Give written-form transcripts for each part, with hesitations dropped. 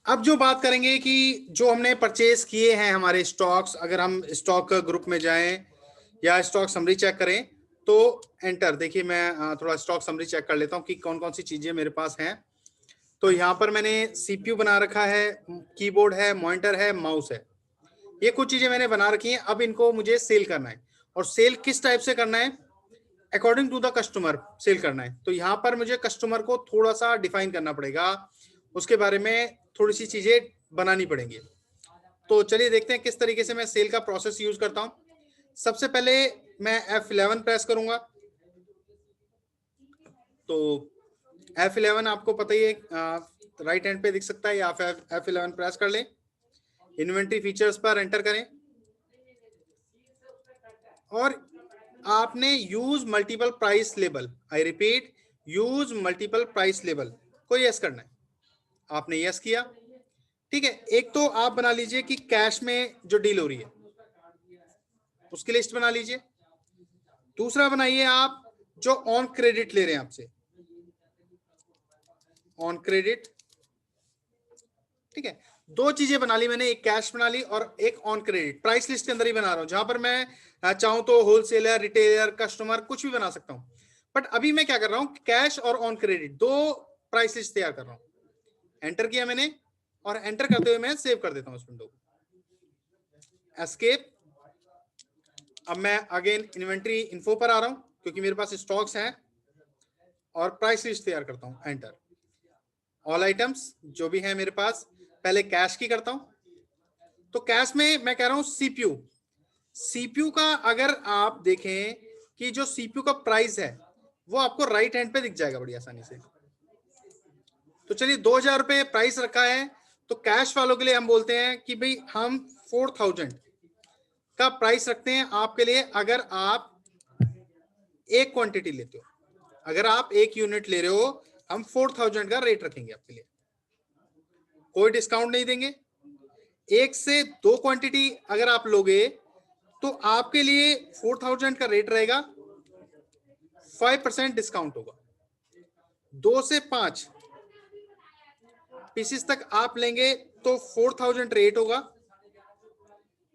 अब जो बात करेंगे कि जो हमने परचेज किए हैं हमारे स्टॉक्स, अगर हम स्टॉक ग्रुप में जाएं या स्टॉक समरी चेक करें तो एंटर। देखिए मैं थोड़ा स्टॉक समरी चेक कर लेता हूं कि कौन कौन सी चीजें मेरे पास हैं। तो यहाँ पर मैंने सीपीयू बना रखा है, कीबोर्ड है, मॉनिटर है, माउस है। ये कुछ चीजें मैंने बना रखी हैं। अब इनको मुझे सेल करना है, और सेल किस टाइप से करना है, according to the customer sell करना है। तो यहाँ पर मुझे कस्टमर को थोड़ा सा डिफाइन करना पड़ेगा, उसके बारे में थोड़ी सी चीजें बनानी पड़ेंगी। तो चलिए देखते हैं किस तरीके से मैं सेल का प्रोसेस यूज करता हूं। सबसे पहले मैं F11 प्रेस करूंगा। तो F11 आपको पता ही है, राइट हैंड पे दिख सकता है, या F11 प्रेस कर लें। इन्वेंट्री फीचर्स पर एंटर करें और आपने use multiple price label, I repeat, use multiple price label को यस करना है। आपने यस किया, ठीक है। एक तो आप बना लीजिए कि कैश में जो डील हो रही है उसकी लिस्ट बना लीजिए। दूसरा बनाइए आप जो ऑन क्रेडिट ले रहे हैं आपसे, ऑन क्रेडिट, ठीक है। दो चीजें बना ली मैंने, एक कैश बना ली और एक ऑन क्रेडिट। प्राइस लिस्ट के अंदर ही बना रहा हूं, जहां पर मैं चाहूं तो होलसेलर, रिटेलर, कस्टमर कुछ भी बना सकता हूं। बट अभी मैं क्या कर रहा हूं, कैश और ऑन क्रेडिट दो प्राइस लिस्ट तैयार कर रहा हूं। एंटर किया मैंने, और एंटर करते हुए मैं सेव कर देता हूं उस विंडो को, एस्केप। अब मैं अगेन इन्वेंट्री इन्फो पर आ रहा हूं, क्योंकि मेरे पास स्टॉक्स हैं, और प्राइस लिस्ट तैयार करता हूं। एंटर, ऑल आइटम्स जो भी है मेरे पास, पहले कैश की करता हूं। तो कैश में मैं कह रहा हूं सीपीयू। सीपीयू का अगर आप देखें कि जो सीपीयू का प्राइस है वो आपको राइट हैंड पे दिख जाएगा बड़ी आसानी से। तो चलिए 2000 रुपए प्राइस रखा है, तो कैश वालों के लिए हम बोलते हैं कि भाई हम 4000 का प्राइस रखते हैं आपके लिए, अगर आप एक क्वांटिटी लेते हो। अगर आप एक यूनिट ले रहे हो, हम 4000 का रेट रखेंगे आपके लिए, कोई डिस्काउंट नहीं देंगे। एक से दो क्वांटिटी अगर आप लोगे तो आपके लिए 4000 का रेट रहेगा, 5% डिस्काउंट होगा। 2 से 5 पीसेस तक आप लेंगे तो 4000 रेट होगा,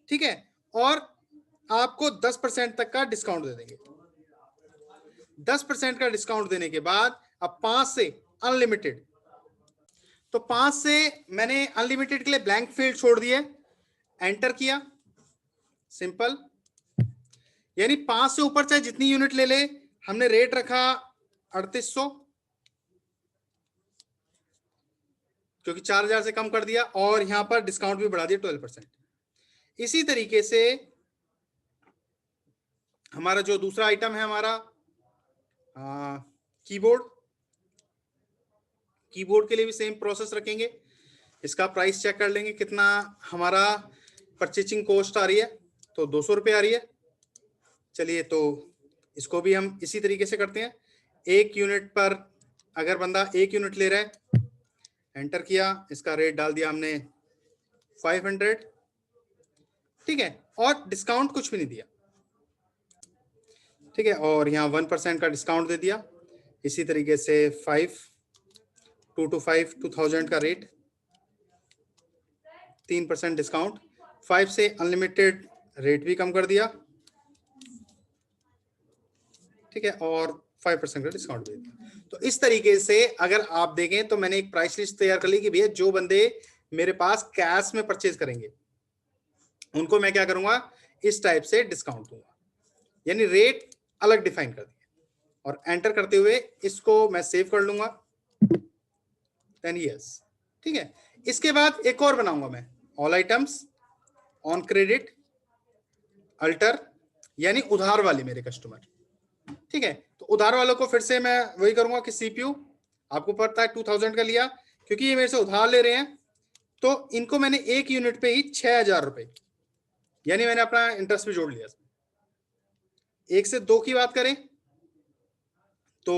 ठीक है। और आपको 10% तक का डिस्काउंट दे देंगे। 10% का डिस्काउंट देने के बाद अब 5 से अनलिमिटेड, तो 5 से मैंने अनलिमिटेड के लिए ब्लैंक फील्ड छोड़ दिए, एंटर किया, सिंपल। यानी 5 से ऊपर चाहे जितनी यूनिट ले ले, हमने रेट रखा 3800, क्योंकि 4000 से कम कर दिया, और यहां पर डिस्काउंट भी बढ़ा दिया 12%। इसी तरीके से हमारा जो दूसरा आइटम है, हमारा कीबोर्ड, कीबोर्ड के लिए भी सेम प्रोसेस रखेंगे। इसका प्राइस चेक कर लेंगे कितना हमारा परचेजिंग कॉस्ट आ रही है, तो 200 रुपये आ रही है। चलिए तो इसको भी हम इसी तरीके से करते हैं। एक यूनिट पर अगर बंदा एक यूनिट ले रहा है, एंटर किया, इसका रेट डाल दिया हमने 500, ठीक है, और डिस्काउंट कुछ भी नहीं दिया, ठीक है। और यहाँ 1% का डिस्काउंट दे दिया। इसी तरीके से 2000 का रेट, 3% डिस्काउंट, 5 से अनलिमिटेड रेट भी कम कर दिया, ठीक है, और 5% का डिस्काउंट दे दिया। तो इस तरीके से अगर आप देखें तो मैंने एक प्राइस लिस्ट तैयार कर ली कि भैया जो बंदे मेरे पास कैश में परचेज करेंगे उनको मैं क्या करूंगा, इस टाइप से डिस्काउंट दूंगा, यानी रेट अलग डिफाइन कर दिया। और एंटर करते हुए इसको मैं सेव कर लूंगा, 10 years, ठीक है। इसके बाद एक और बनाऊंगा मैं, all items, on credit, alter, यानी उधार वाले मेरे कस्टमर, ठीक है। तो उधार वालों को फिर से मैं वही करूंगा कि सीपीयू, आपको पता है 2000 का लिया, क्योंकि ये मेरे से उधार ले रहे हैं, तो इनको मैंने एक यूनिट पे ही 6000 रुपए, यानी मैंने अपना इंटरेस्ट भी जोड़ लिया। एक से दो की बात करें तो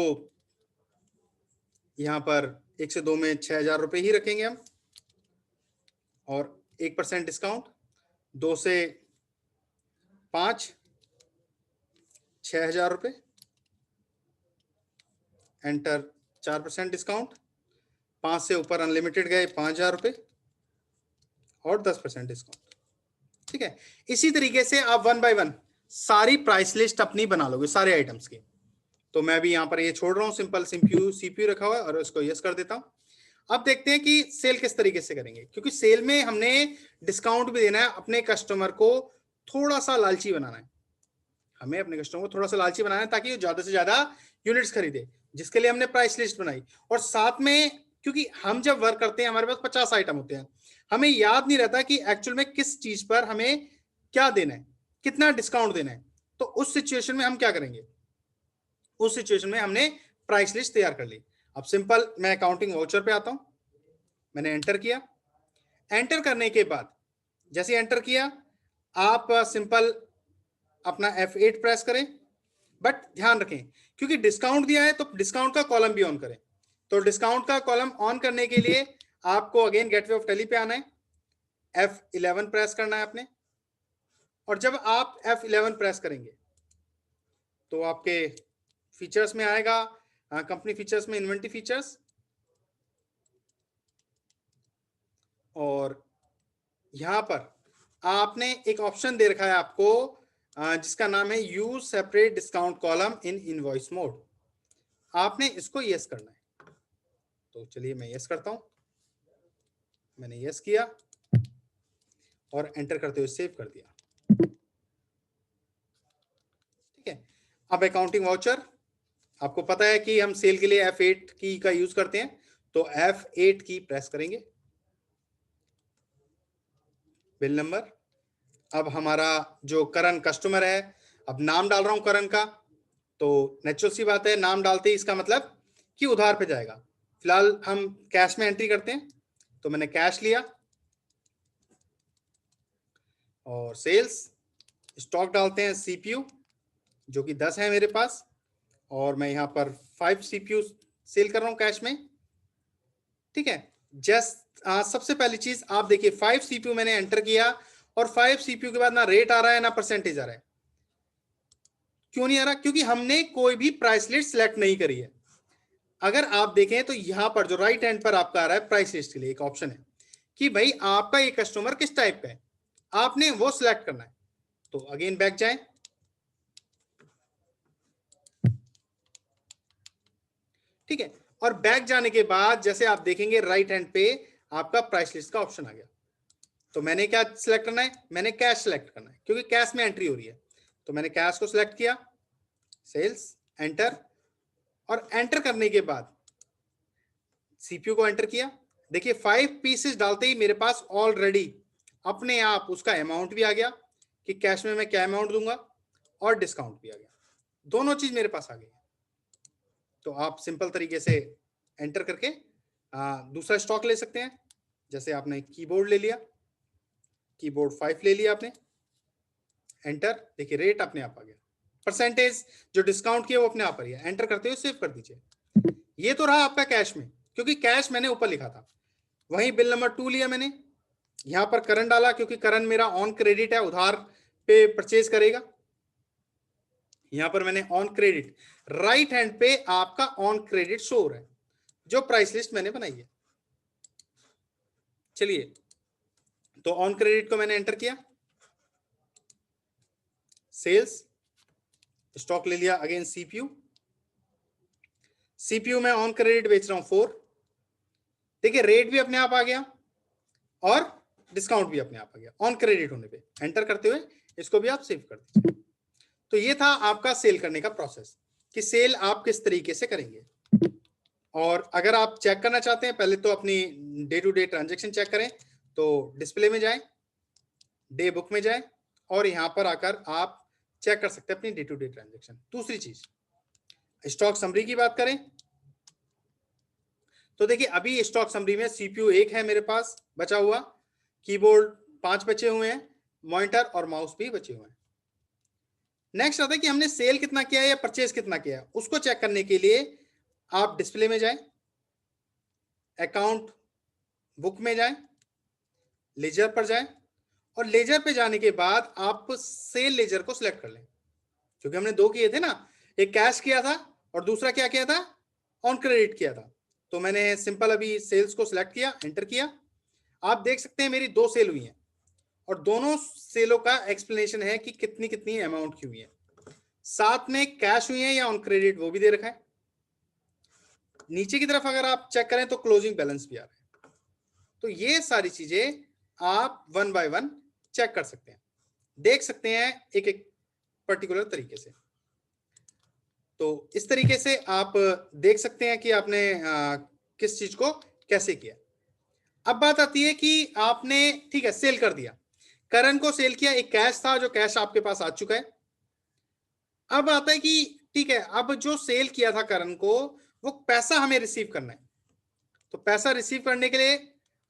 यहां पर एक से दो में 6000 रुपए ही रखेंगे हम, और 1% डिस्काउंट। 2 से 5 6000 रुपए, एंटर, 4% डिस्काउंट। 5 से ऊपर अनलिमिटेड गए 5000 रुपए, और 10% डिस्काउंट। ठीक है, इसी तरीके से आप 1 बाय 1 सारी प्राइस लिस्ट अपनी बना लोगे सारे आइटम्स की। तो मैं भी यहां पर ये छोड़ रहा हूं, सिंपल सीपीयू रखा हुआ है और इसको यस कर देता हूं। अब देखते हैं कि सेल किस तरीके से करेंगे, क्योंकि सेल में हमने डिस्काउंट भी देना है, अपने कस्टमर को थोड़ा सा लालची बनाना है। हमें अपने कस्टमर को थोड़ा सा लालची बनाना है ताकि वो ज्यादा से ज्यादा यूनिट्स खरीदे, जिसके लिए हमने प्राइस लिस्ट बनाई। और साथ में, क्योंकि हम जब वर्क करते हैं हमारे पास 50 आइटम होते हैं, हमें याद नहीं रहता कि एक्चुअल में किस चीज पर हमें क्या देना है, कितना डिस्काउंट देना है। तो उस सिचुएशन में हम क्या करेंगे, उस सिचुएशन में हमने प्राइस लिस्ट तैयार कर ली। अब सिंपल मैं अकाउंटिंग वाउचर पे आता हूं, मैंने एंटर किया। एंटर करने के बाद जैसे एंटर किया, आप सिंपल अपना F8 प्रेस करें। बट ध्यान रखें, क्योंकि डिस्काउंट दिया है तो डिस्काउंट का कॉलम भी ऑन करें। तो डिस्काउंट का कॉलम ऑन करने के लिए आपको अगेन गेटवे ऑफ टैली पे आना है, F11 प्रेस करना है आपने। और जब आप F11 प्रेस करेंगे तो आपके फीचर्स में आएगा, कंपनी फीचर्स में इन्वेंटरी फीचर्स, और यहां पर आपने एक ऑप्शन दे रखा है आपको जिसका नाम है use separate discount column in invoice mode. आपने इसको यस करना है। तो चलिए मैं यस करता हूं, मैंने यस किया और एंटर करते हुए सेव कर दिया। ठीक है, अब अकाउंटिंग वाउचर, आपको पता है कि हम सेल के लिए F8 की का यूज करते हैं, तो F8 की प्रेस करेंगे। बिल नंबर, अब हमारा जो करंट कस्टमर है, अब नाम डाल रहा हूं करण का, तो नेचुरल सी बात है नाम डालते ही इसका मतलब कि उधार पे जाएगा। फिलहाल हम कैश में एंट्री करते हैं, तो मैंने कैश लिया। और सेल्स स्टॉक डालते हैं सीपीयू, जो कि 10 है मेरे पास, और मैं यहां पर 5 सीपीयू सेल कर रहा हूं कैश में। ठीक है, सबसे पहली चीज आप देखिए, 5 सीपीयू मैंने एंटर किया और 5 सीपीयू के बाद ना रेट आ रहा है ना परसेंटेज आ रहा है। क्यों नहीं आ रहा? क्योंकि हमने कोई भी प्राइस लिस्ट सिलेक्ट नहीं करी है। अगर आप देखें तो यहां पर जो राइट हैंड पर आपका आ रहा है प्राइस लिस्ट के लिए एक ऑप्शन है कि भाई आपका ये कस्टमर किस टाइप का है, आपने वो सिलेक्ट करना है। तो अगेन बैक जाएं, ठीक है, और बैक जाने के बाद जैसे आप देखेंगे राइट हैंड पे आपका प्राइस लिस्ट का ऑप्शन आ गया। तो मैंने क्या सिलेक्ट करना है, मैंने कैश सिलेक्ट करना है, क्योंकि कैश में एंट्री हो रही है। तो मैंने कैश को सिलेक्ट किया, सेल्स, एंटर, और एंटर करने के बाद सीपीयू को एंटर किया। देखिए 5 पीसेस डालते ही मेरे पास ऑलरेडी अपने आप उसका अमाउंट भी आ गया कि कैश में मैं क्या अमाउंट दूंगा, और डिस्काउंट भी आ गया, दोनों चीज मेरे पास आ गई। तो आप सिंपल तरीके से एंटर करके दूसरा स्टॉक ले सकते हैं। जैसे आपने कीबोर्ड ले लिया, कीबोर्ड 5 ले लिया आपने, एंटर, देखिए रेट अपने आप आ गया, परसेंटेज जो डिस्काउंट किया वो अपने आप आ गया। एंटर करते हुए सेव कर दीजिए। ये तो रहा आपका कैश में, क्योंकि कैश मैंने ऊपर लिखा था। वहीं बिल नंबर 2 लिया मैंने, यहां पर करंट डाला क्योंकि करंट मेरा ऑन क्रेडिट है, उधार पे परचेज करेगा। यहां पर मैंने ऑन क्रेडिट, राइट हैंड पे आपका ऑन क्रेडिट शो हो रहा है जो प्राइस लिस्ट मैंने बनाई है। चलिए, तो ऑन क्रेडिट को मैंने एंटर किया, सेल्स, स्टॉक ले लिया, अगेन सीपीयू, सीपीयू में ऑन क्रेडिट बेच रहा हूं 4। देखिए रेट भी अपने आप आ गया और डिस्काउंट भी अपने आप आ गया ऑन क्रेडिट होने पे। एंटर करते हुए इसको भी आप सेव कर दीजिए। तो ये था आपका सेल करने का प्रोसेस कि सेल आप किस तरीके से करेंगे। और अगर आप चेक करना चाहते हैं, पहले तो अपनी day to day transaction check करें, तो डिस्प्ले में जाएं, डे बुक में जाएं, और यहां पर आकर आप चेक कर सकते हैं अपनी डे टू डे ट्रांजेक्शन। दूसरी चीज, स्टॉक समरी की बात करें तो देखिए अभी स्टॉक समरी में सीपीयू 1 है मेरे पास बचा हुआ, कीबोर्ड 5 बचे हुए हैं, मॉनिटर और माउस भी बचे हुए हैं। नेक्स्ट आता है कि हमने सेल कितना किया है या परचेज कितना किया है, उसको चेक करने के लिए आप डिस्प्ले में जाएं, अकाउंट बुक में जाएं, लेजर पर जाएं, और लेजर पे जाने के बाद आप सेल लेजर को सिलेक्ट कर लें, क्योंकि हमने 2 किए थे ना, एक कैश किया था और दूसरा क्या किया था, ऑन क्रेडिट किया था। तो मैंने सिंपल अभी सेल्स को सिलेक्ट किया, एंटर किया। आप देख सकते हैं मेरी 2 सेल हुई हैं और दोनों सेलों का एक्सप्लेनेशन है कि कितनी कितनी अमाउंट की हुई है, साथ में कैश हुई है या ऑन क्रेडिट वो भी दे रखा है। नीचे की तरफ अगर आप चेक करें तो क्लोजिंग बैलेंस भी आ रहा है। तो ये सारी चीजें आप 1 बाय 1 चेक कर सकते हैं, देख सकते हैं एक एक पर्टिकुलर तरीके से। तो इस तरीके से आप देख सकते हैं कि आपने किस चीज को कैसे किया। अब बात आती है कि आपने ठीक है सेल कर दिया, करण को सेल किया, एक कैश था जो कैश आपके पास आ चुका है। अब आता है कि ठीक है अब जो सेल किया था करण को वो पैसा हमें रिसीव करना है। तो पैसा रिसीव करने के लिए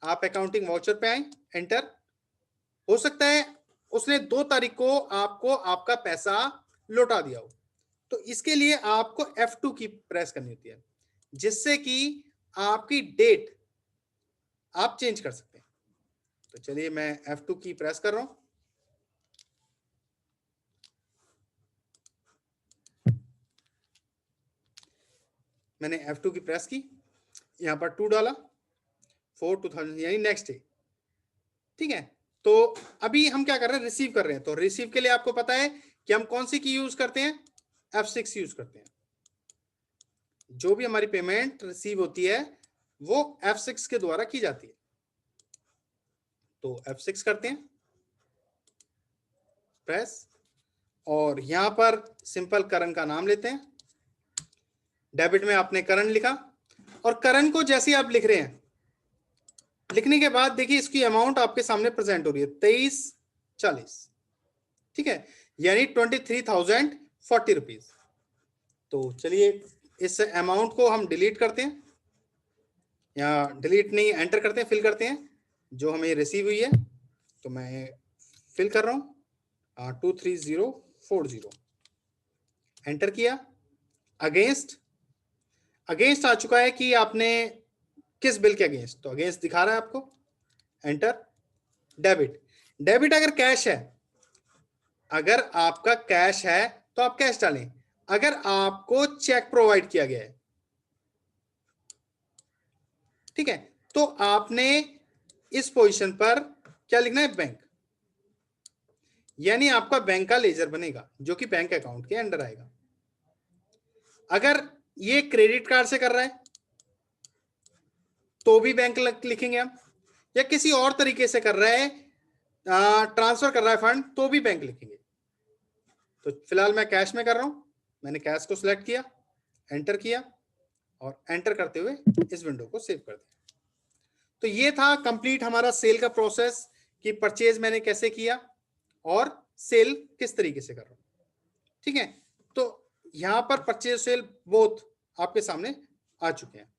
आप अकाउंटिंग वाउचर पे आए, एंटर। हो सकता है उसने 2 तारीख को आपको आपका पैसा लौटा दिया हो, तो इसके लिए आपको F2 की प्रेस करनी होती है, जिससे कि आपकी डेट आप चेंज कर सकते हैं। तो चलिए मैं F2 की प्रेस कर रहा हूं। मैंने F2 की प्रेस की, यहां पर 2 डाला, 4/2000 यानी नेक्स्ट डे। ठीक है, तो अभी हम क्या कर रहे हैं, रिसीव कर रहे हैं। तो रिसीव के लिए आपको पता है कि हम कौन सी की यूज करते हैं, F6 यूज करते हैं। जो भी हमारी पेमेंट रिसीव होती है वो F6 के द्वारा की जाती है। तो F6 करते हैं, प्रेस, और यहां पर सिंपल करण का नाम लेते हैं। डेबिट में आपने करण लिखा, और करण को जैसे आप लिख रहे हैं, लिखने के बाद देखिए इसकी अमाउंट आपके सामने प्रेजेंट हो रही है 2340। ठीक है, यानी 23,040 रुपीज। तो चलिए इस अमाउंट को हम डिलीट करते हैं, या डिलीट नहीं एंटर करते हैं, फिल करते हैं जो हमें रिसीव हुई है। तो मैं फिल कर रहा हूं 23040, एंटर किया। अगेंस्ट, अगेंस्ट आ चुका है कि आपने किस बिल के अगेंस्ट, तो अगेंस्ट दिखा रहा है आपको, एंटर। डेबिट, डेबिट अगर कैश है, अगर आपका कैश है तो आप कैश डालें, अगर आपको चेक प्रोवाइड किया गया है, ठीक है, तो आपने इस पोजीशन पर क्या लिखना है, बैंक, यानी आपका बैंक का लेजर बनेगा जो कि बैंक अकाउंट के अंडर आएगा। अगर ये क्रेडिट कार्ड से कर रहा है तो भी बैंक लिखेंगे हम, या किसी और तरीके से कर रहा है, ट्रांसफर कर रहा है फंड, तो भी बैंक लिखेंगे। तो फिलहाल मैं कैश में कर रहा हूं, मैंने कैश को सिलेक्ट किया, एंटर किया, और एंटर करते हुए इस विंडो को सेव कर दिया। तो ये था कंप्लीट हमारा सेल का प्रोसेस, कि परचेज मैंने कैसे किया और सेल किस तरीके से कर रहा हूं। ठीक है, तो यहां पर परचेज सेल बोथ आपके सामने आ चुके हैं।